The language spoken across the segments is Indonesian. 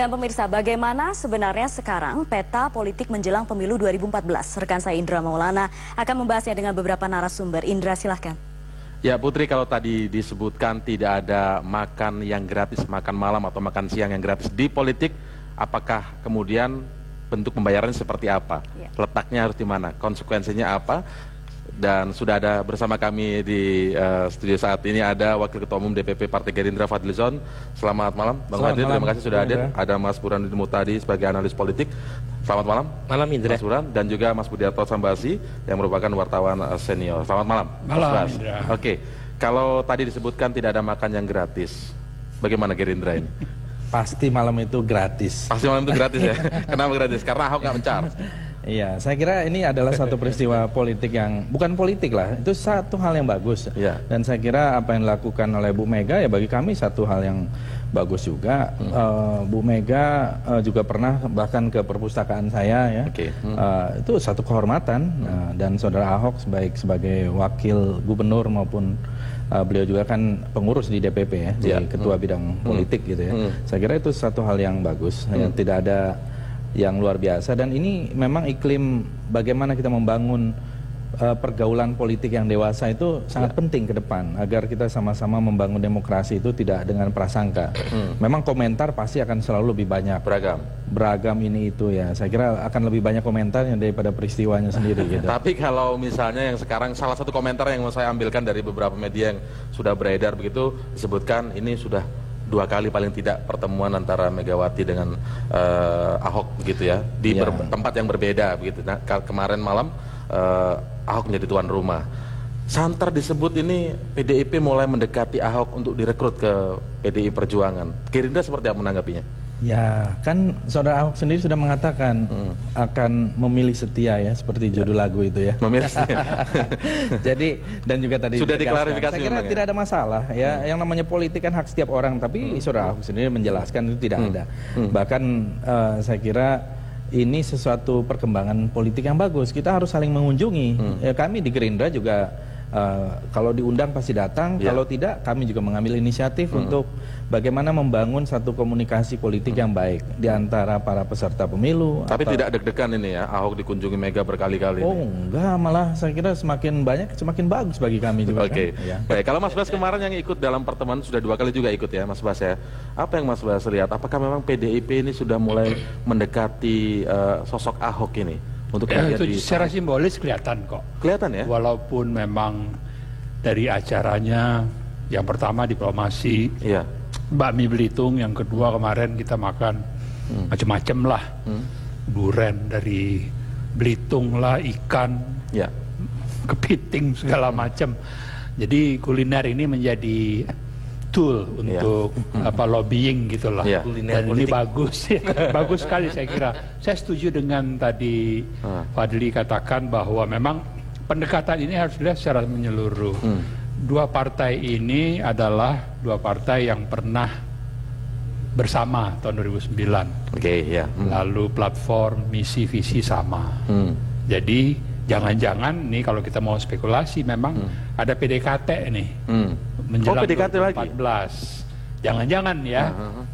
Dan pemirsa, bagaimana sebenarnya sekarang peta politik menjelang pemilu 2014? Rekan saya Indra Maulana akan membahasnya dengan beberapa narasumber. Indra, silahkan. Ya Putri, kalau tadi disebutkan tidak ada makan yang gratis, makan malam atau makan siang yang gratis di politik, apakah kemudian bentuk pembayarannya seperti apa? Ya. Letaknya harus di mana? Konsekuensinya apa? Dan sudah ada bersama kami di studio saat ini ada Wakil Ketua Umum DPP Partai Gerindra Fadlizon. Selamat malam Bang Fadli, terima kasih sudah hadir. Ada Mas Burhanuddin Muhtadi sebagai analis politik. Selamat malam. Malam Indra. Mas Burhan, dan juga Mas Budiarto Sambasi yang merupakan wartawan senior. Selamat malam. Malam Indra. Oke, kalau tadi disebutkan tidak ada makan yang gratis, bagaimana Gerindra ini? Pasti malam itu gratis. Pasti malam itu gratis ya? Kenapa gratis? Karena Ahok nggak mencar. Iya, saya kira ini adalah satu peristiwa politik yang bukan politik lah, itu satu hal yang bagus. Ya. Dan saya kira apa yang dilakukan oleh Bu Mega ya bagi kami satu hal yang bagus juga. Bu Mega juga pernah bahkan ke perpustakaan saya ya. Itu satu kehormatan. Dan saudara Ahok sebagai wakil gubernur maupun beliau juga kan pengurus di DPP ya, di ketua bidang politik gitu ya. Saya kira itu satu hal yang bagus. Tidak ada yang luar biasa, dan ini memang iklim bagaimana kita membangun pergaulan politik yang dewasa itu sangat penting ke depan agar kita sama-sama membangun demokrasi itu tidak dengan prasangka. Memang komentar pasti akan selalu lebih banyak, beragam ini itu ya. Saya kira akan lebih banyak komentarnya daripada peristiwanya sendiri gitu. Tapi kalau misalnya yang sekarang salah satu komentar yang mau saya ambilkan dari beberapa media yang sudah beredar begitu, disebutkan ini sudah 2 kali paling tidak pertemuan antara Megawati dengan Ahok begitu ya, di tempat yang berbeda begitu. Nah, kemarin malam Ahok menjadi tuan rumah. Santer disebut ini PDIP mulai mendekati Ahok untuk direkrut ke PDI Perjuangan. Gerindra seperti apa menanggapinya? Ya, kan saudara Ahok sendiri sudah mengatakan akan memilih setia ya, seperti judul lagu itu ya. Memilih setia. Jadi, dan juga tadi sudah diklarifikasi. Saya kira tidak ada masalah ya. Yang namanya politik kan hak setiap orang, tapi saudara Ahok sendiri menjelaskan itu tidak ada. Bahkan saya kira ini sesuatu perkembangan politik yang bagus. Kita harus saling mengunjungi. Ya, kami di Gerindra juga kalau diundang pasti datang, kalau tidak kami juga mengambil inisiatif untuk bagaimana membangun satu komunikasi politik yang baik di antara para peserta pemilu. Tapi tidak deg-degan ini ya, Ahok dikunjungi Mega berkali-kali. Oh enggak, malah saya kira semakin banyak semakin bagus bagi kami juga. Oke. Baik, kalau Mas Bas kemarin yang ikut dalam pertemuan sudah 2 kali juga ikut ya Mas Bas ya. Apa yang Mas Bas lihat? Apakah memang PDIP ini sudah mulai mendekati sosok Ahok ini? Untuk itu secara simbolis kelihatan kok. Kelihatan ya? Walaupun memang dari acaranya yang pertama diplomasi, bakmi Belitung, yang kedua kemarin kita makan macam-macam lah, durian dari Belitung lah, ikan, kepiting segala macam. Jadi kuliner ini menjadi tool untuk lobbying gitulah. Dan ini bagus ya. Bagus sekali saya kira. Saya setuju dengan tadi Fadli katakan bahwa memang pendekatan ini harus dilihat secara menyeluruh. Dua partai ini adalah dua partai yang pernah bersama tahun 2009. Lalu platform, misi, visi sama. Jadi jangan-jangan nih kalau kita mau spekulasi memang ada PDKT nih menjelang PDKT 2014. lagi? Jangan-jangan ya.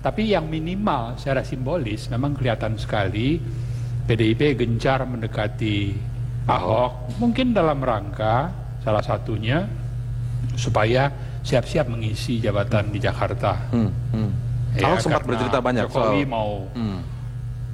Tapi yang minimal secara simbolis memang kelihatan sekali PDIP gencar mendekati Ahok, mungkin dalam rangka salah satunya supaya siap-siap mengisi jabatan di Jakarta. Ahok sempat bercerita banyak Jokowi mau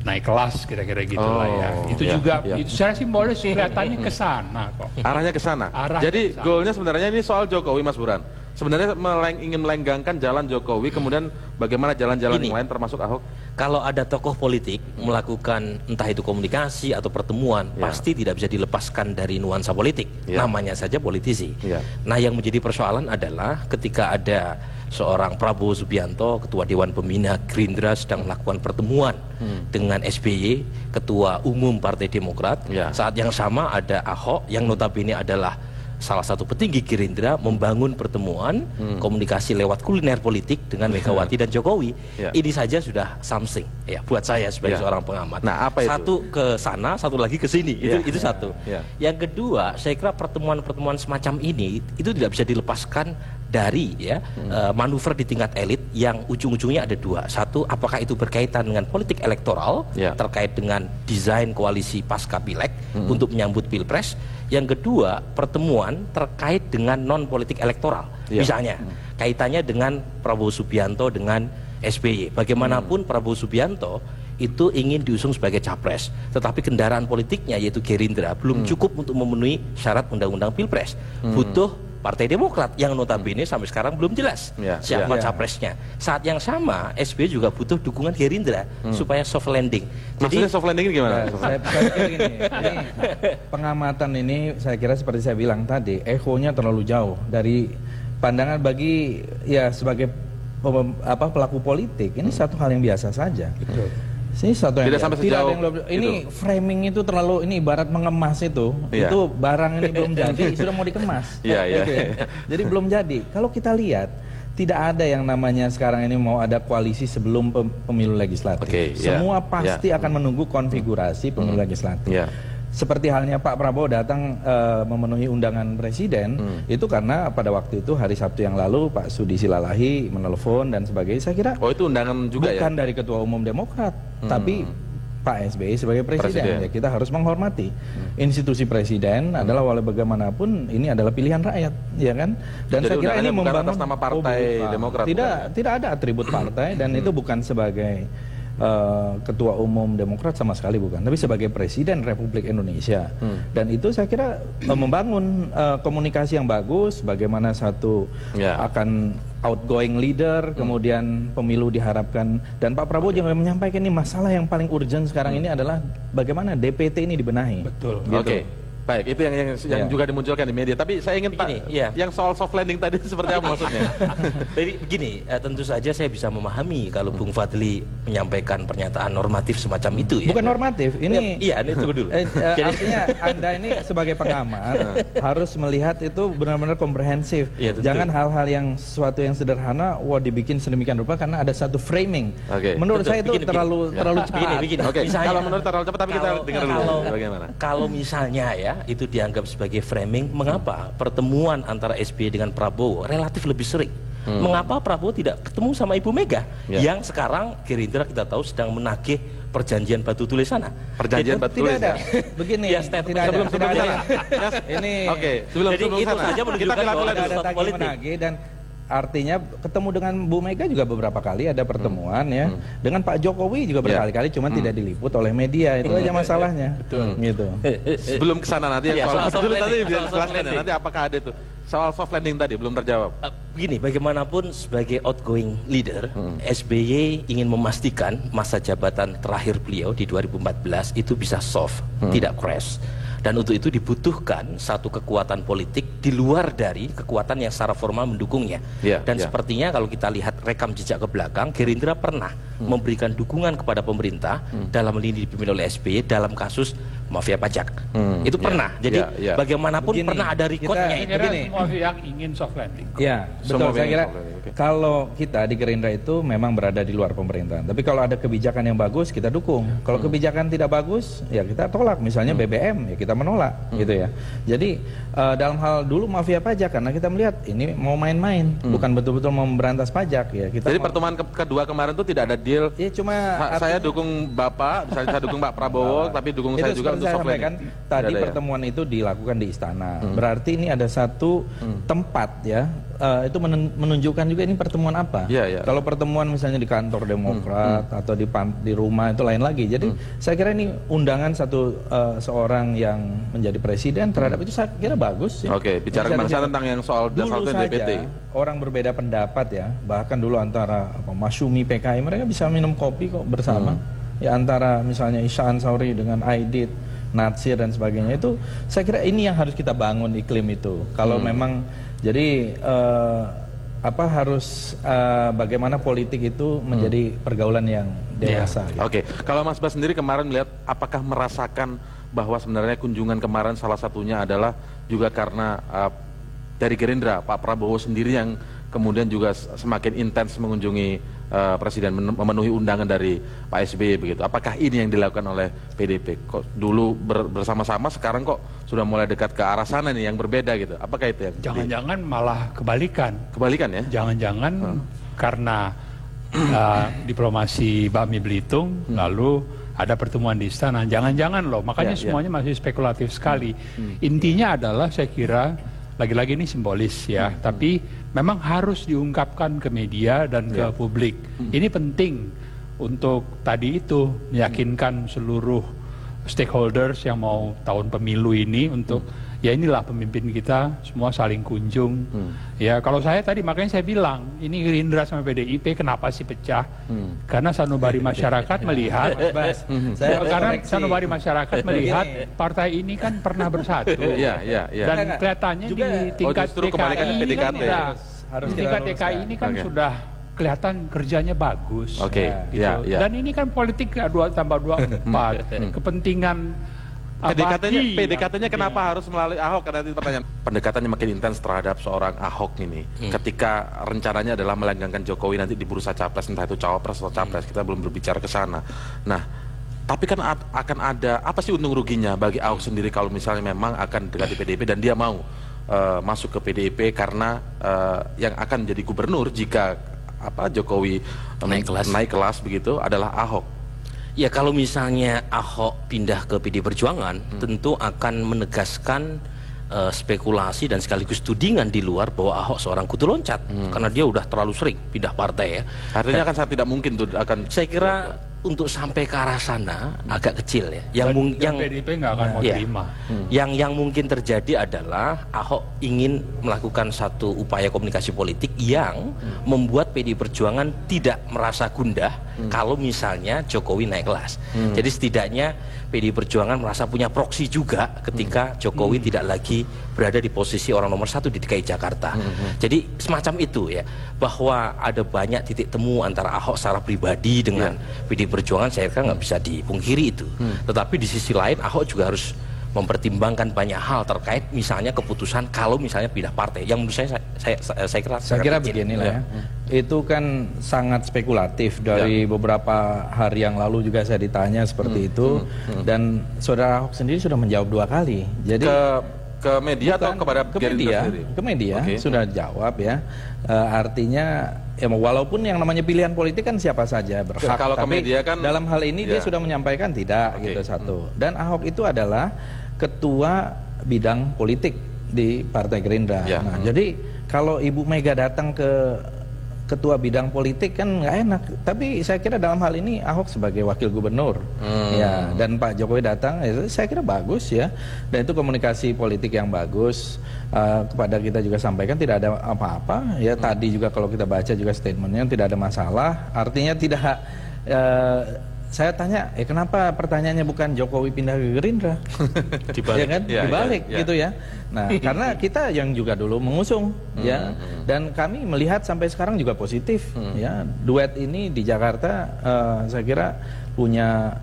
naik kelas kira-kira gitulah ya. Itu juga itu secara simbolis kelihatannya ke sana kok. Arahnya ke sana. Jadi goalnya sebenarnya ini soal Jokowi, Mas Burhan. Sebenarnya ingin melenggangkan jalan Jokowi, kemudian bagaimana jalan-jalan yang lain termasuk Ahok? Kalau ada tokoh politik melakukan entah itu komunikasi atau pertemuan, pasti tidak bisa dilepaskan dari nuansa politik. Namanya saja politisi. Nah, yang menjadi persoalan adalah ketika ada seorang Prabowo Subianto, Ketua Dewan Pembina Gerindra, sedang melakukan pertemuan dengan SBY, Ketua Umum Partai Demokrat. Saat yang sama ada Ahok yang notabene adalah salah satu petinggi Gerindra membangun pertemuan komunikasi lewat kuliner politik dengan Megawati dan Jokowi. Ini saja sudah something ya buat saya sebagai seorang pengamat. Nah, apa itu? Satu ke sana, satu lagi ke sini. Itu satu. Yang kedua, saya kira pertemuan-pertemuan semacam ini itu tidak bisa dilepaskan dari manuver di tingkat elit yang ujung-ujungnya ada dua. Satu, apakah itu berkaitan dengan politik elektoral terkait dengan desain koalisi pasca pileg untuk menyambut pilpres. Yang kedua, pertemuan terkait dengan non politik elektoral. Misalnya kaitannya dengan Prabowo Subianto dengan SBY. Bagaimanapun Prabowo Subianto itu ingin diusung sebagai capres, tetapi kendaraan politiknya yaitu Gerindra belum cukup untuk memenuhi syarat undang-undang pilpres. Butuh Partai Demokrat yang notabene sampai sekarang belum jelas siapa capresnya. Saat yang sama SBY juga butuh dukungan Gerindra supaya soft landing. Maksudnya soft landing ini gimana? Saya pikir gini, ini pengamatan ini saya kira seperti saya bilang tadi, echonya terlalu jauh dari pandangan bagi sebagai pelaku politik. Ini satu hal yang biasa saja. Ini satu yang tidak sampai sejauh ini framing itu terlalu, ini ibarat mengemas itu barang ini belum jadi sudah mau dikemas. Jadi belum jadi. Kalau kita lihat tidak ada yang namanya sekarang ini mau ada koalisi sebelum pemilu legislatif. Semua pasti akan menunggu konfigurasi pemilu legislatif. Seperti halnya Pak Prabowo datang memenuhi undangan presiden, itu karena pada waktu itu hari Sabtu yang lalu Pak Sudi Silalahi menelpon dan sebagainya. Saya kira itu undangan juga bukan dari Ketua Umum Demokrat, tapi Pak SBY sebagai presiden. Ya, kita harus menghormati institusi presiden adalah walau bagaimanapun ini adalah pilihan rakyat, ya kan? Dan jadi saya kira ini membangun atas nama Partai Demokrat. Tidak ada atribut partai dan itu bukan sebagai Ketua Umum Demokrat sama sekali bukan, tapi sebagai Presiden Republik Indonesia. Dan itu saya kira membangun komunikasi yang bagus, bagaimana satu akan outgoing leader, kemudian pemilu diharapkan, dan Pak Prabowo juga menyampaikan ini masalah yang paling urgent sekarang ini adalah bagaimana DPT ini dibenahi. Betul. Gitu. Baik, itu yang juga dimunculkan di media. Tapi saya ingin yang soal soft landing tadi seperti apa maksudnya? Jadi begini, tentu saja saya bisa memahami kalau Bung Fadli menyampaikan pernyataan normatif semacam itu. Bukan normatif, ini ini tunggu dulu. Artinya Anda ini sebagai pengamat harus melihat itu benar-benar komprehensif. Jangan hal-hal yang sesuatu yang sederhana, dibikin sedemikian rupa karena ada satu framing. Menurut saya itu terlalu cepat. Kalau menurut terlalu cepat, tapi kita dengar dulu bagaimana. Kalau misalnya itu dianggap sebagai framing, mengapa pertemuan antara SBY dengan Prabowo relatif lebih sering? Mengapa Prabowo tidak ketemu sama Ibu Mega yang sekarang Gerindra kita tahu sedang menagih perjanjian batu tulis sana? Perjanjian batu tulis tidak ada. Begini, sebelum sana. Ini sebelum itu saja menunjukkan bahwa ada tagih menagih, dan artinya ketemu dengan Bu Mega juga beberapa kali ada pertemuan dengan Pak Jokowi juga berkali-kali, cuman tidak diliput oleh media. Itu aja masalahnya. Gitu. Sebelum kesana nanti soal soft landing tadi bisa dijelaskan nanti apakah ada itu soal soft landing tadi belum terjawab. Begini, bagaimanapun sebagai outgoing leader, SBY ingin memastikan masa jabatan terakhir beliau di 2014 itu bisa soft, tidak crash. Dan untuk itu dibutuhkan satu kekuatan politik di luar dari kekuatan yang secara formal mendukungnya. Dan sepertinya kalau kita lihat rekam jejak ke belakang, Gerindra pernah memberikan dukungan kepada pemerintah dalam lini dipimpin oleh SBY dalam kasus mafia pajak. Itu pernah. Jadi bagaimanapun pernah ada recordnya. Semua yang ingin soft landing. Ya, betul. Saya kira kalau kita di Gerindra itu memang berada di luar pemerintahan. Tapi kalau ada kebijakan yang bagus, kita dukung. Kalau kebijakan tidak bagus, ya kita tolak. Misalnya BBM, ya kita menolak, gitu ya. Jadi dalam hal dulu mafia pajak, karena kita melihat ini mau main-main, bukan betul-betul mau memberantas pajak, ya. Jadi pertemuan kedua kemarin itu tidak ada deal. Ya, cuma saya dukung Bapak, saya dukung Pak Prabowo, tapi dukung saya juga untuk soft landing. Tadi pertemuan itu dilakukan di istana. Berarti ini ada satu tempat, ya. Itu menunjukkan juga ini pertemuan apa. Kalau pertemuan misalnya di kantor Demokrat atau di rumah itu lain lagi. Jadi saya kira ini undangan seorang yang menjadi presiden terhadap itu saya kira bagus. Bicara kebangsaan tentang yang soal dulu saja orang berbeda pendapat, ya. Bahkan dulu antara Masyumi PKI mereka bisa minum kopi kok bersama. Ya, antara misalnya Isha Ansauri dengan Aidit, Natsir dan sebagainya, itu saya kira ini yang harus kita bangun iklim itu. Kalau memang jadi harus bagaimana politik itu menjadi pergaulan yang dewasa. Kalau Mas Bas sendiri kemarin melihat, apakah merasakan bahwa sebenarnya kunjungan kemarin salah satunya adalah juga karena dari Gerindra Pak Prabowo sendiri yang kemudian juga semakin intens mengunjungi Presiden, memenuhi undangan dari Pak SBY begitu. Apakah ini yang dilakukan oleh PDIP? Kok dulu bersama-sama, sekarang kok sudah mulai dekat ke arah sana nih yang berbeda gitu? Apakah itu yang jangan-jangan malah kebalikan? Kebalikan ya? Jangan-jangan karena diplomasi Bakmi Belitung lalu ada pertemuan di istana. Jangan-jangan loh, makanya semuanya masih spekulatif sekali. Intinya adalah saya kira lagi-lagi ini simbolis ya, tapi memang harus diungkapkan ke media dan ke publik. Ini penting untuk tadi itu meyakinkan seluruh stakeholders yang mau tahun pemilu ini untuk ya inilah pemimpin kita semua saling kunjung. Ya kalau saya tadi makanya saya bilang ini Gerindra sama PDIP kenapa sih pecah? Karena sanubari masyarakat melihat, karena sanubari masyarakat melihat partai ini kan pernah bersatu. Dan kelihatannya di tingkat DKI ini kan sudah kelihatan kerjanya bagus. Dan ini kan politik 2+2=4. Kepentingan PDKT-nya kenapa harus melalui Ahok? Karena itu pertanyaan. Pendekatannya makin intens terhadap seorang Ahok ini. Ketika rencananya adalah melanggengkan Jokowi nanti di bursa capres, entah itu cawapres atau capres, kita belum berbicara ke sana. Nah, tapi kan akan ada apa sih untung ruginya bagi Ahok sendiri kalau misalnya memang akan dekati PDIP dan dia mau masuk ke PDIP karena yang akan jadi gubernur jika Jokowi naik kelas begitu adalah Ahok. Ya kalau misalnya Ahok pindah ke PD Perjuangan tentu akan menegaskan spekulasi dan sekaligus tudingan di luar bahwa Ahok seorang kutu loncat karena dia udah terlalu sering pindah partai ya. Artinya kan sangat tidak mungkin tuh akan. Saya kira untuk sampai ke arah sana agak kecil ya. Yang PDIP nggak akan mau terima. Yang mungkin terjadi adalah Ahok ingin melakukan satu upaya komunikasi politik yang membuat PDI Perjuangan tidak merasa gundah kalau misalnya Jokowi naik kelas. Jadi setidaknya PDI Perjuangan merasa punya proksi juga ketika Jokowi tidak lagi berada di posisi orang nomor 1 di DKI Jakarta. Jadi semacam itu ya, bahwa ada banyak titik temu antara Ahok secara pribadi dengan PDI Perjuangan, saya kira nggak bisa dipungkiri itu. Tetapi di sisi lain Ahok juga harus mempertimbangkan banyak hal terkait misalnya keputusan kalau misalnya pindah partai. Yang menurut saya kira beginilah ya. Itu kan sangat spekulatif. Dari beberapa hari yang lalu juga saya ditanya seperti itu, dan saudara Ahok sendiri sudah menjawab 2 kali. Jadi ke media atau kepada ke media sudah jawab ya. Artinya ya walaupun yang namanya pilihan politik kan siapa saja berhak, kalau ke media kan dalam hal ini dia sudah menyampaikan tidak gitu satu. Dan Ahok itu adalah ketua bidang politik di Partai Gerindra. Nah, jadi kalau Ibu Mega datang ke ketua bidang politik kan nggak enak. Tapi saya kira dalam hal ini Ahok sebagai wakil gubernur, ya, dan Pak Jokowi datang, saya kira bagus ya. Dan itu komunikasi politik yang bagus. Kepada kita juga sampaikan tidak ada apa-apa. Ya tadi juga kalau kita baca juga statementnya tidak ada masalah. Artinya tidak. Saya tanya, kenapa pertanyaannya bukan Jokowi pindah ke Gerindra? Dibalik, ya kan? Dibalik gitu ya. Nah, karena kita yang juga dulu mengusung, ya, dan kami melihat sampai sekarang juga positif, ya. Duet ini di Jakarta, saya kira punya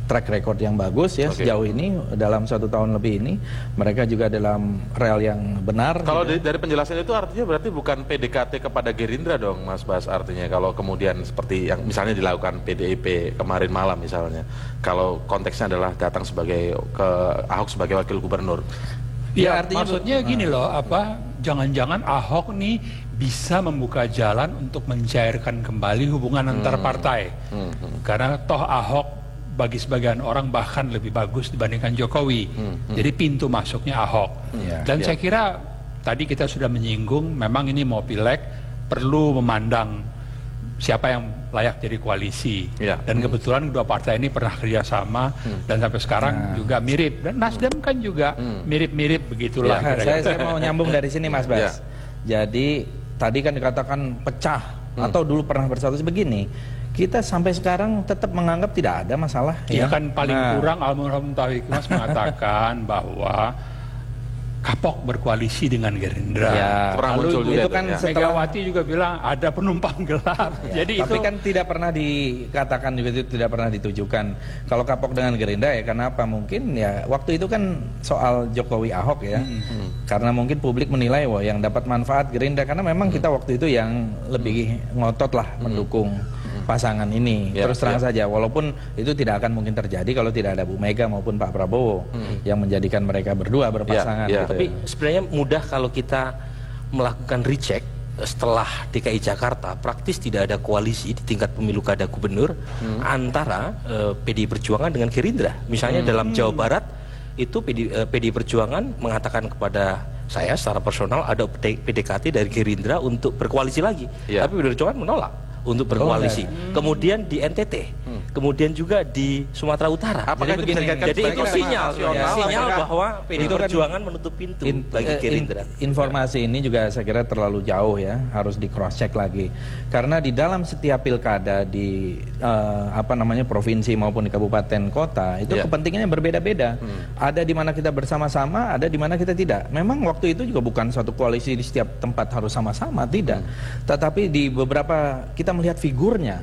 track record yang bagus ya sejauh ini dalam 1 tahun lebih ini. Mereka juga dalam rel yang benar. Kalau dari penjelasan itu artinya berarti bukan PDKT kepada Gerindra dong, Mas Bas, artinya kalau kemudian seperti yang misalnya dilakukan PDIP kemarin malam misalnya, kalau konteksnya adalah datang sebagai Ahok sebagai wakil gubernur. Ya artinya maksudnya gini loh, jangan-jangan Ahok nih bisa membuka jalan untuk mencairkan kembali hubungan antar partai. Karena toh Ahok bagi sebagian orang bahkan lebih bagus dibandingkan Jokowi. Jadi pintu masuknya Ahok. Dan saya kira tadi kita sudah menyinggung memang ini mau pileg perlu memandang siapa yang layak jadi koalisi. Dan kebetulan kedua partai ini pernah kerjasama dan sampai sekarang juga mirip. Dan Nasdem kan juga mirip-mirip begitulah. Saya mau nyambung dari sini Mas Bas. Jadi tadi kan dikatakan pecah atau dulu pernah bersatu begini. Kita sampai sekarang tetap menganggap tidak ada masalah. Ya kan paling kurang almarhum Taufik Mas mengatakan bahwa kapok berkoalisi dengan Gerindra. Ya, lalu itu kan Megawati juga bilang ada penumpang gelap. Ya, jadi tapi kan tidak pernah dikatakan juga, itu tidak pernah ditujukan. Kalau kapok dengan Gerindra ya kenapa? Mungkin ya waktu itu kan soal Jokowi Ahok ya. Karena mungkin publik menilai wah yang dapat manfaat Gerindra, karena memang kita waktu itu yang lebih ngotot lah mendukung pasangan ini. Terus terang saja, walaupun itu tidak akan mungkin terjadi kalau tidak ada Bu Mega maupun Pak Prabowo yang menjadikan mereka berdua berpasangan. Tapi sebenarnya mudah kalau kita melakukan recheck setelah DKI Jakarta, praktis tidak ada koalisi di tingkat pemilu kada gubernur antara PDI Perjuangan dengan Gerindra. Misalnya dalam Jawa Barat itu PDI Perjuangan mengatakan kepada saya secara personal ada PDKT dari Gerindra untuk berkoalisi lagi, tapi PDI Perjuangan menolak untuk berkoalisi. Kemudian di NTT, kemudian juga di Sumatera Utara. Jadi itu sinyal bahwa PDI Perjuangan menutup pintu bagi Gerindra. Informasi ini juga saya kira terlalu jauh ya, harus di cross check lagi. Karena di dalam setiap pilkada di provinsi maupun di kabupaten kota itu kepentingannya berbeda-beda. Ada di mana kita bersama-sama, ada di mana kita tidak. Memang waktu itu juga bukan suatu koalisi di setiap tempat harus sama-sama, tidak. Tetapi di beberapa kita melihat figurnya.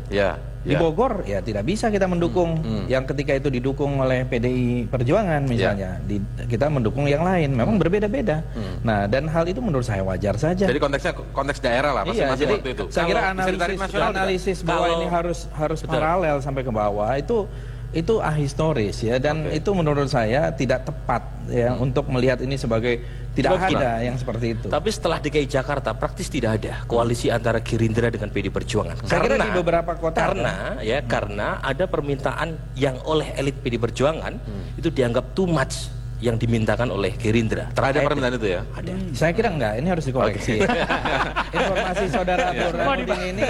Di Bogor ya tidak bisa kita mendukung yang ketika itu didukung oleh PDI Perjuangan misalnya. Kita mendukung yang lain, memang berbeda-beda. Nah, dan hal itu menurut saya wajar saja. Jadi konteks daerah lah masing-masing jadi waktu itu. Saya kira analisis bahwa ini harus paralel sampai ke bawah itu ahistoris ya, dan itu menurut saya tidak tepat ya untuk melihat ini sebagai tidak ada yang seperti itu. Tapi setelah DKI Jakarta praktis tidak ada koalisi antara Gerindra dengan PDI Perjuangan. Saya kira di beberapa kota karena ada permintaan yang oleh elit PDI Perjuangan itu dianggap too much yang dimintakan oleh Gerindra. Ada permintaan itu ya? Ada. Saya kira enggak, ini harus dikoreksi. Informasi saudara Burhanuddin ini,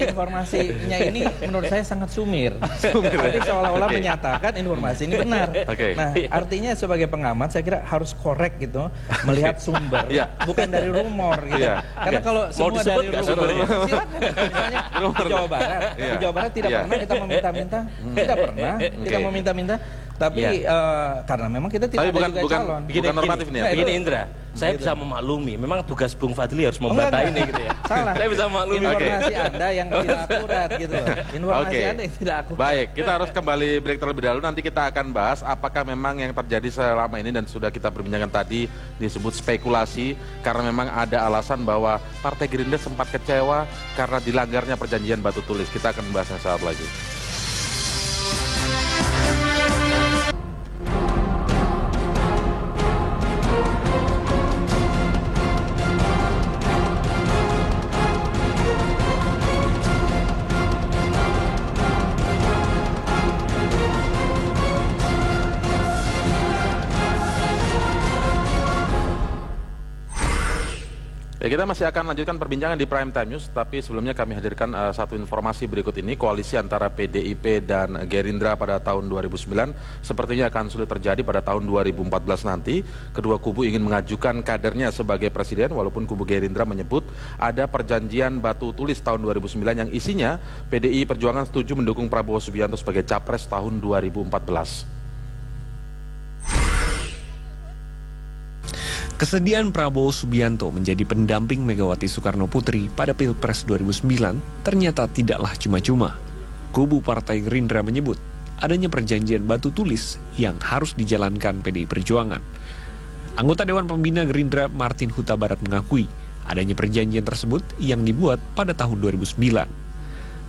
informasinya ini menurut saya sangat sumir. Tapi seolah-olah menyatakan informasi ini benar. Nah, artinya sebagai pengamat saya kira harus korek gitu, melihat sumber, bukan dari rumor gitu. Karena kalau semua dari rumor, silakan. Misalnya di Jawa Barat tidak pernah kita meminta-minta, tidak pernah kita meminta-minta. Tapi karena memang kita tidak ada juga calon. Bukan normatif nih ya. Begini Indra, saya bisa memaklumi. Memang tugas Bung Fadli harus membantah ini gitu ya. Salah. Saya bisa memaklumi. Informasi Anda yang tidak akurat gitu. Informasi Anda yang tidak akurat. Baik, kita harus kembali break terlebih dahulu. Nanti kita akan bahas apakah memang yang terjadi selama ini dan sudah kita perbincangkan tadi disebut spekulasi karena memang ada alasan bahwa Partai Gerindra sempat kecewa karena dilanggarnya perjanjian batu tulis. Kita akan membahasnya saat lagi. Ya, kita masih akan lanjutkan perbincangan di Prime Time News, tapi sebelumnya kami hadirkan satu informasi berikut ini. Koalisi antara PDIP dan Gerindra pada tahun 2009 sepertinya akan sulit terjadi pada tahun 2014 nanti. Kedua kubu ingin mengajukan kadernya sebagai presiden, walaupun kubu Gerindra menyebut ada perjanjian batu tulis tahun 2009 yang isinya PDI Perjuangan setuju mendukung Prabowo Subianto sebagai capres tahun 2014. Kesediaan Prabowo Subianto menjadi pendamping Megawati Soekarno Putri pada Pilpres 2009 ternyata tidaklah cuma-cuma. Kubu Partai Gerindra menyebut adanya perjanjian batu tulis yang harus dijalankan PDI Perjuangan. Anggota Dewan Pembina Gerindra Martin Huta Barat mengakui adanya perjanjian tersebut yang dibuat pada tahun 2009.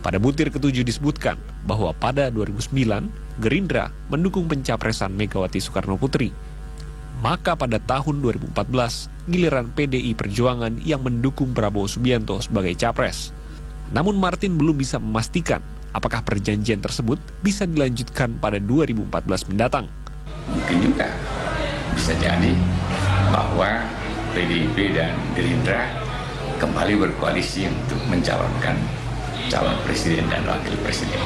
Pada butir ke-7 disebutkan bahwa pada 2009 Gerindra mendukung pencapresan Megawati Soekarno Putri. Maka pada tahun 2014, giliran PDI Perjuangan yang mendukung Prabowo Subianto sebagai capres. Namun Martin belum bisa memastikan apakah perjanjian tersebut bisa dilanjutkan pada 2014 mendatang. Mungkin juga bisa jadi bahwa PDIP dan Gerindra kembali berkoalisi untuk mencalonkan calon presiden dan wakil presiden.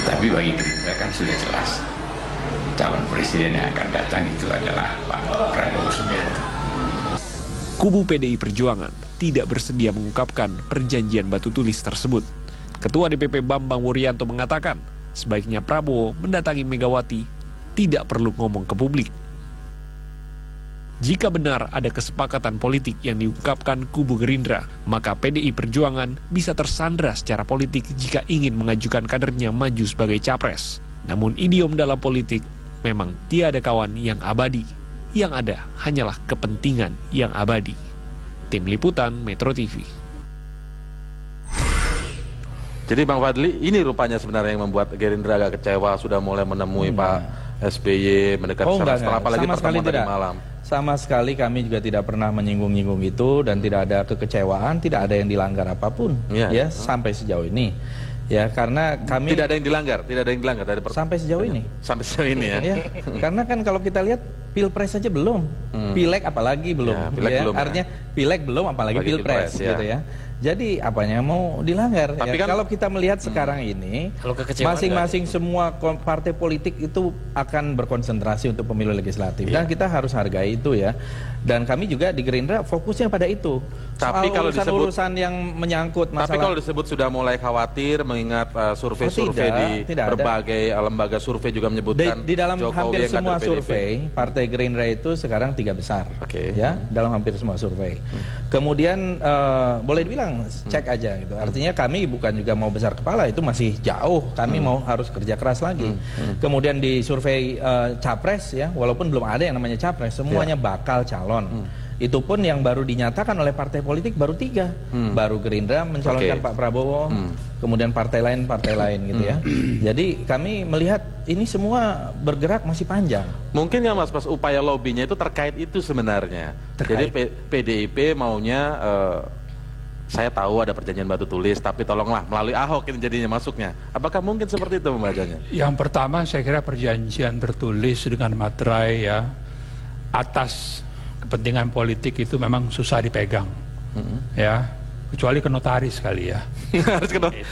Tapi bagi Gerindra kan sudah jelas. Calon presiden yang akan datang itu adalah Pak Prabowo Subianto. Kubu PDI Perjuangan tidak bersedia mengungkapkan perjanjian batu tulis tersebut. Ketua DPP Bambang Wuryanto mengatakan, sebaiknya Prabowo mendatangi Megawati, tidak perlu ngomong ke publik. Jika benar ada kesepakatan politik yang diungkapkan kubu Gerindra, maka PDI Perjuangan bisa tersandra secara politik jika ingin mengajukan kadernya maju sebagai capres. Namun idiom dalam politik memang tiada kawan yang abadi. Yang ada hanyalah kepentingan yang abadi. Tim Liputan Metro TV. Jadi Bang Fadli, ini rupanya sebenarnya yang membuat Gerindra agak kecewa, sudah mulai menemui Pak SBY, mendekat setelah apalagi pertemuan tadi malam. Sama sekali kami juga tidak pernah menyinggung-nyinggung itu dan tidak ada kekecewaan, tidak ada yang dilanggar apapun ya sampai sejauh ini. Ya, karena kami tidak ada yang dilanggar dari sampai sejauh ini. Sampai sejauh ini ya. Karena kan kalau kita lihat Pilpres saja belum, Pileg apalagi belum. Ya, Pileg belum, artinya Pileg belum apalagi Pilpres gitu ya. Jadi apanya mau dilanggar? Tapi ya, kan, kalau kita melihat sekarang ini, masing-masing semua partai politik itu akan berkonsentrasi untuk pemilu legislatif dan kita harus hargai itu ya. Dan kami juga di Gerindra fokusnya pada itu. Tapi kalau urusan yang menyangkut masalah. Tapi kalau disebut sudah mulai khawatir mengingat survei-survei di berbagai lembaga survei juga menyebutkan di dalam Jokowi hampir semua survei Partai Gerindra itu sekarang 3 besar. Ya, dalam hampir semua survei. Kemudian boleh dibilang cek aja gitu. Artinya kami bukan juga mau besar kepala, itu masih jauh. Kami mau harus kerja keras lagi. Kemudian di survei capres ya, walaupun belum ada yang namanya capres, semuanya bakal calon. Itu pun yang baru dinyatakan oleh partai politik baru 3. Baru Gerindra mencalonkan Pak Prabowo, kemudian partai lain gitu ya. Jadi kami melihat ini semua bergerak masih panjang. Mungkin ya Mas upaya lobbynya itu terkait itu sebenarnya. Jadi PDIP maunya saya tahu ada perjanjian batu tulis, tapi tolonglah melalui Ahok ini jadinya masuknya. Apakah mungkin seperti itu membacanya? Yang pertama saya kira perjanjian tertulis dengan materai ya atas kepentingan politik itu memang susah dipegang, ya kecuali ke notaris kali ya. Harus ke notaris.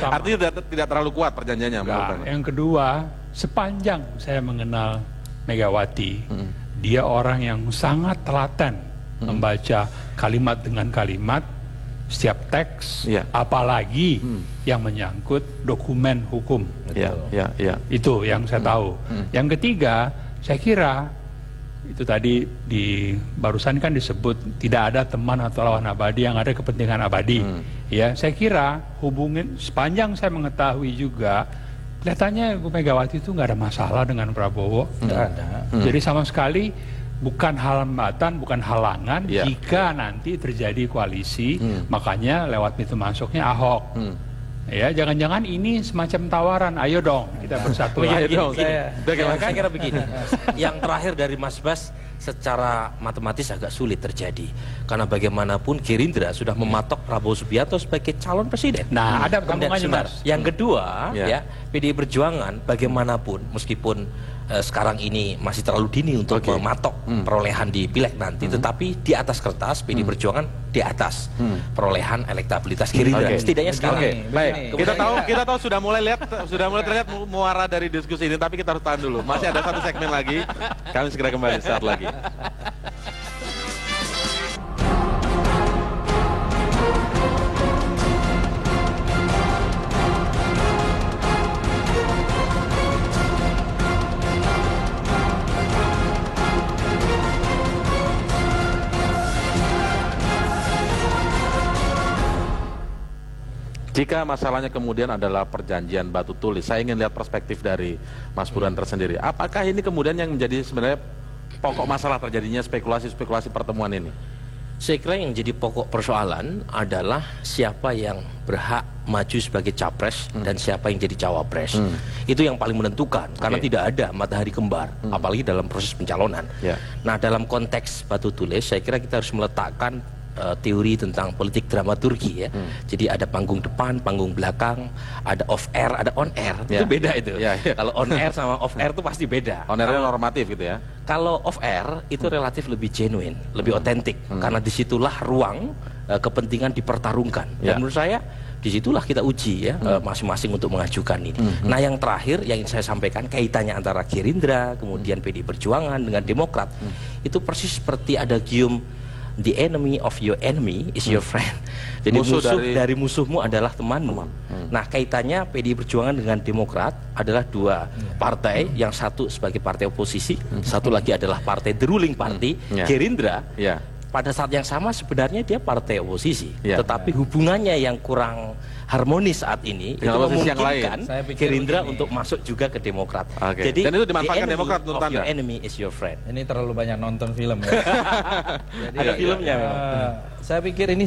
Artinya tidak terlalu kuat perjanjiannya. Yang kedua, sepanjang saya mengenal Megawati, dia orang yang sangat telaten membaca kalimat dengan kalimat, setiap teks, apalagi yang menyangkut dokumen hukum. Itu yang saya tahu. Yang ketiga, saya kira itu tadi barusan kan disebut tidak ada teman atau lawan abadi, yang ada kepentingan abadi. Ya, saya kira sepanjang saya mengetahui juga, kelihatannya Bu Megawati itu nggak ada masalah dengan Prabowo. Nggak ada. Jadi sama sekali bukan hambatan, bukan halangan jika nanti terjadi koalisi, makanya lewat pintu masuknya Ahok. Ya, jangan-jangan ini semacam tawaran, ayo dong kita bersatu lagi. Saya kira begini, yang terakhir dari Mas Bas secara matematis agak sulit terjadi, karena bagaimanapun Gerindra sudah mematok Prabowo Subianto sebagai calon presiden. Nah, ada sambungannya Mas. Yang kedua, ya PDI Perjuangan bagaimanapun meskipun sekarang ini masih terlalu dini untuk mematok perolehan di Pileg nanti, tetapi di atas kertas PDI Perjuangan di atas perolehan elektabilitas Gerindra. Setidaknya sekarang. Baik, kita tahu sudah mulai terlihat muara dari diskusi ini, tapi kita harus tahan dulu. Masih ada satu segmen lagi. Kami segera kembali saat lagi. Jika masalahnya kemudian adalah perjanjian batu tulis, saya ingin lihat perspektif dari Mas Burhan tersendiri. Apakah ini kemudian yang menjadi sebenarnya pokok masalah terjadinya spekulasi-spekulasi pertemuan ini? Saya kira yang jadi pokok persoalan adalah siapa yang berhak maju sebagai capres dan siapa yang jadi cawapres. Itu yang paling menentukan, karena tidak ada matahari kembar, apalagi dalam proses pencalonan. Nah, dalam konteks batu tulis, saya kira kita harus meletakkan teori tentang politik dramaturgi ya. Jadi ada panggung depan, panggung belakang, ada off air, ada on air. Itu beda itu. Kalau on air sama off air itu pasti beda. On airnya normatif gitu ya. Kalau off air itu relatif lebih genuine, lebih otentik, karena disitulah ruang kepentingan dipertarungkan. Dan menurut saya disitulah kita uji ya masing-masing untuk mengajukan ini. Nah, yang terakhir yang ingin saya sampaikan kaitannya antara Gerindra kemudian PDI Perjuangan dengan Demokrat itu persis seperti ada gium the enemy of your enemy is your friend. Jadi musuh dari musuhmu adalah temanmu. Nah, kaitannya PDI Perjuangan dengan Demokrat adalah dua partai, yang satu sebagai partai oposisi, satu lagi adalah partai the ruling party, Gerindra. Pada saat yang sama sebenarnya dia partai oposisi, tetapi hubungannya yang kurang harmonis saat ini itu memungkinkan Gerindra untuk masuk juga ke Demokrat. Jadi dan itu dimanfaatkan Demokrat of your enemy is your friend. Ini terlalu banyak nonton film ya. Jadi, ada filmnya. Saya pikir ini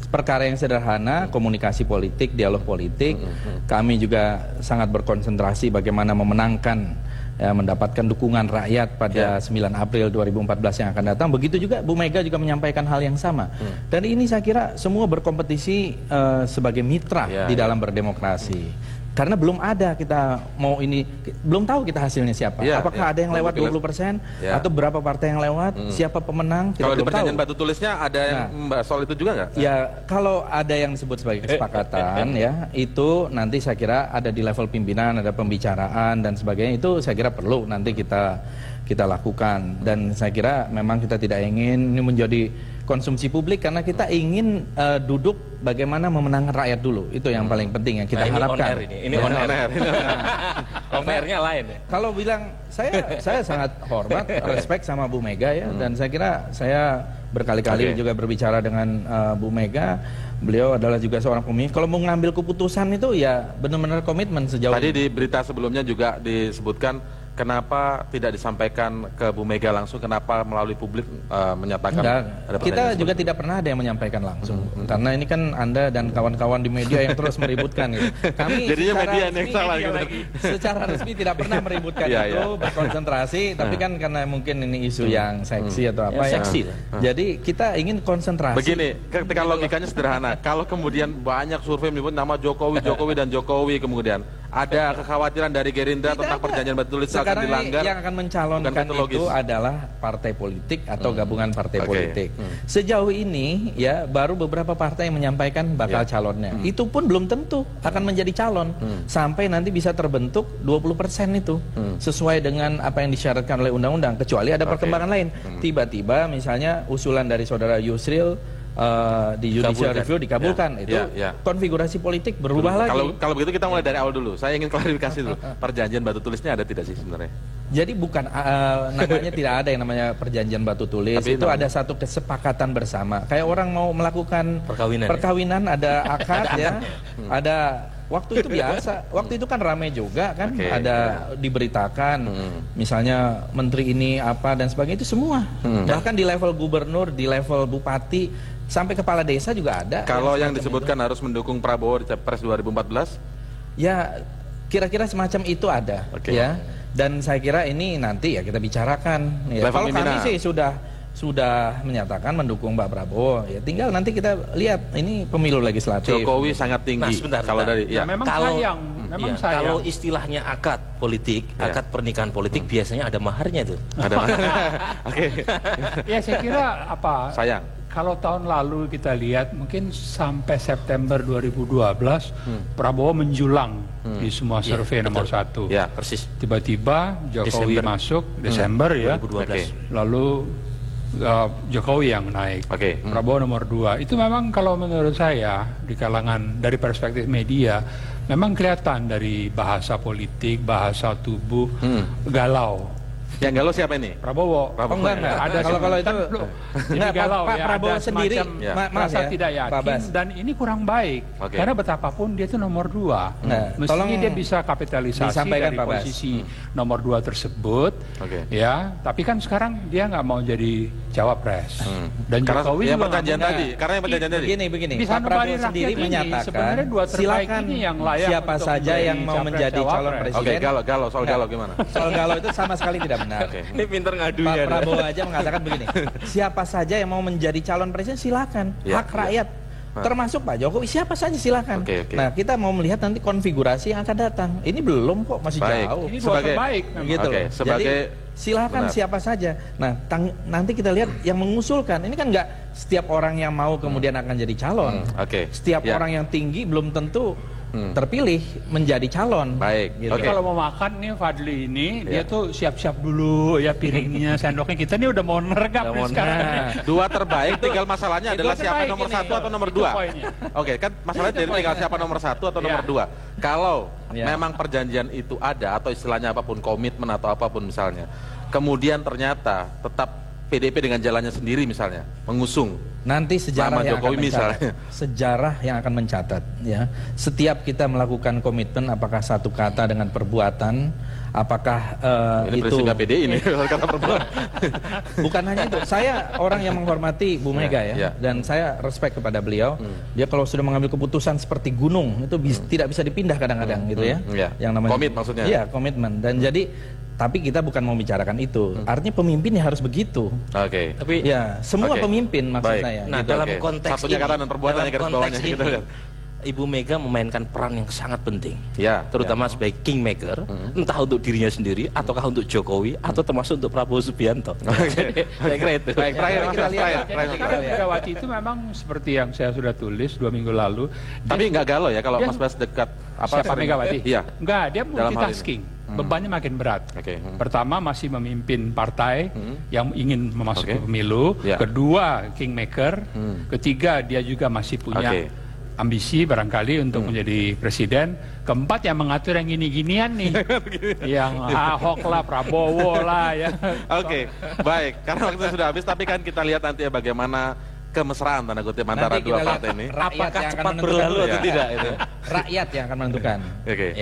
perkara yang sederhana, komunikasi politik, dialog politik. Kami juga sangat berkonsentrasi bagaimana memenangkan, mendapatkan dukungan rakyat pada 9 April 2014 yang akan datang. Begitu juga Bu Mega juga menyampaikan hal yang sama. Dan ini saya kira semua berkompetisi sebagai mitra di dalam berdemokrasi. Karena belum ada kita mau ini, belum tahu kita hasilnya siapa. Apakah ada yang lewat 20% atau berapa partai yang lewat, siapa pemenang, kita kalau belum di perjanjian tahu. batu tulisnya ada yang membahas soal itu juga nggak? Ya, kalau ada yang disebut sebagai kesepakatan ya, itu nanti saya kira ada di level pimpinan, ada pembicaraan dan sebagainya, itu saya kira perlu nanti kita lakukan. Dan saya kira memang kita tidak ingin ini menjadi konsumsi publik, karena kita ingin duduk bagaimana memenangkan rakyat dulu. Itu yang paling penting yang kita harapkan. Ini on air. On airnya lain ya. Kalau bilang saya sangat hormat, respect sama Bu Mega ya, dan saya kira saya berkali-kali juga berbicara dengan Bu Mega. Beliau adalah juga seorang pemimpin. Kalau mau ngambil keputusan itu ya benar-benar komitmen sejauh Tadi ini. di berita sebelumnya juga disebutkan kenapa tidak disampaikan ke Bu Mega langsung, kenapa melalui publik menyatakan ada kita juga tidak pernah ada yang menyampaikan langsung, karena ini kan Anda dan kawan-kawan di media yang terus meributkan gitu. Kami jadinya media yang salah gitu. Secara resmi tidak pernah meributkan itu, berkonsentrasi, tapi kan karena mungkin ini isu yang seksi atau apa ya, seksi. Jadi kita ingin konsentrasi. Begini, ketika logikanya sederhana, kalau kemudian banyak survei menyebut nama Jokowi dan Jokowi, kemudian ada kekhawatiran dari Gerindra tentang perjanjian batu tulis akan dilanggar. Yang akan mencalonkan itu adalah partai politik atau gabungan partai politik. Sejauh ini ya baru beberapa partai yang menyampaikan bakal calonnya. Itu pun belum tentu akan menjadi calon sampai nanti bisa terbentuk 20% itu sesuai dengan apa yang disyaratkan oleh undang-undang, kecuali ada perkembangan lain. Tiba-tiba misalnya usulan dari saudara Yusril di judicial review dikabulkan, itu konfigurasi politik berubah lagi. Kalau begitu kita mulai dari awal dulu. Saya ingin klarifikasi dulu. Perjanjian batu tulisnya ada tidak sih sebenarnya? Jadi bukan namanya tidak ada yang namanya perjanjian batu tulis. Tapi itu ada satu kesepakatan bersama. Kayak orang mau melakukan perkawinan ada akad ya, ada. Waktu itu biasa, waktu itu kan ramai juga kan, ada diberitakan, misalnya menteri ini apa dan sebagainya, itu semua. Bahkan di level gubernur, di level bupati, sampai kepala desa juga ada. Kalau yang disebutkan itu harus mendukung Prabowo di Capres 2014? Ya, kira-kira semacam itu ada, ya. Dan saya kira ini nanti ya kita bicarakan. Ya. Kalau kami sih sudah menyatakan mendukung Pak Prabowo, ya tinggal nanti kita lihat ini pemilu legislatif. Jokowi sangat tinggi. Kalau dari memang sayang. Kalau istilahnya akad politik, akad pernikahan politik biasanya ada maharnya tuh. Ada mahar. Ya saya kira apa? Sayang. Kalau tahun lalu kita lihat mungkin sampai September 2012 Prabowo menjulang di semua survei nomor 1. Ya, persis. Tiba-tiba Jokowi masuk Desember 2012. Lalu Jokowi yang naik, Prabowo nomor 2. Itu memang kalau menurut saya di kalangan dari perspektif media memang kelihatan dari bahasa politik, bahasa tubuh galau. Yang galau siapa ini? Prabowo. Enggak. Ada kalau itu enggak, galau Pak ya. Prabowo sendiri merasa tidak yakin dan ini kurang baik. Karena betapapun dia itu nomor 2. Mestinya dia bisa kapitalisasi dari posisi nomor 2 tersebut. Ya, tapi kan sekarang dia nggak mau jadi cawapres. Dan Jokowi juga perjanjian tadi. Karena yang perjanjian tadi. Begini. Pak Prabowo sendiri menyatakan silakan siapa saja yang mau menjadi calon presiden. Galau soal galau gimana? Soal galau itu sama sekali tidak benar. Ini pinter ngadu Pak Prabowo aja mengatakan begini, siapa saja yang mau menjadi calon presiden silakan, hak rakyat, termasuk Pak Jokowi, siapa saja silakan. Nah, kita mau melihat nanti konfigurasi yang akan datang. Ini belum kok, masih jauh. Ini sebagai baik gitu. Jadi silakan siapa saja. Nah, nanti kita lihat yang mengusulkan. Ini kan nggak setiap orang yang mau kemudian akan jadi calon. Setiap orang yang tinggi belum tentu terpilih menjadi calon. Baik. Gitu. Jadi kalau mau makan nih Fadli ini dia tuh siap-siap dulu ya piringnya, sendoknya. Kita nih udah mau nergap nih sekarang. Dua terbaik, tinggal masalahnya adalah siapa nomor satu atau nomor dua. Oke, kan masalahnya tinggal siapa nomor satu atau nomor dua. Kalau memang perjanjian itu ada atau istilahnya apapun, komitmen atau apapun misalnya, kemudian ternyata tetap PDIP dengan jalannya sendiri misalnya mengusung nanti sejarah yang Jokowi akan mencatat, misalnya. sejarah yang akan mencatat ya. Setiap kita melakukan komitmen, apakah satu kata dengan perbuatan, apakah ini itu prinsipnya PDI ini kata perbuatan. Bukan hanya itu, saya orang yang menghormati Bu Mega ya, dan saya respect kepada beliau. Dia kalau sudah mengambil keputusan seperti gunung itu tidak bisa dipindah kadang-kadang gitu ya. Yang namanya komit maksudnya. Iya, komitmen. Dan jadi tapi kita bukan mau bicarakan itu. Artinya pemimpin ya harus begitu. Oke. Tapi ya semua pemimpin maksud saya. Nah, gitu, dalam konteks satunya ini, kata dan perbuatan yang garis bawahnya gitu kan. Ibu Mega memainkan peran yang sangat penting, ya. terutama sebagai kingmaker, entah untuk dirinya sendiri, ataukah untuk Jokowi, atau termasuk untuk Prabowo Subianto. Saya kira itu. Baik, terakhir. Megawati itu memang seperti yang saya sudah tulis 2 minggu lalu. Tapi nggak galau ya kalau Mas Bas dekat siapa Megawati? Iya. Enggak, dia multitasking. Bebannya makin berat. Pertama masih memimpin partai yang ingin memasuki pemilu. Kedua kingmaker. Ketiga dia juga masih punya ambisi barangkali untuk menjadi presiden. Keempat yang mengatur yang gini-ginian nih. Yang Ahok lah, Prabowo lah ya. Oke, baik. Karena waktu sudah habis, tapi kan kita lihat nanti ya bagaimana kemesraan tanda kutip antara dua partai ini. Apakah cepat berlalu atau tidak itu? Rakyat yang akan menentukan.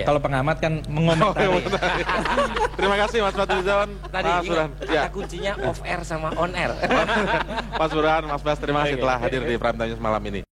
Kalau pengamat kan mengomentari. Terima kasih Mas Fadlizon. Tadi kata kuncinya off air sama on air. Mas Burhan, Mas Bas, terima kasih telah hadir di Prime Time News malam ini.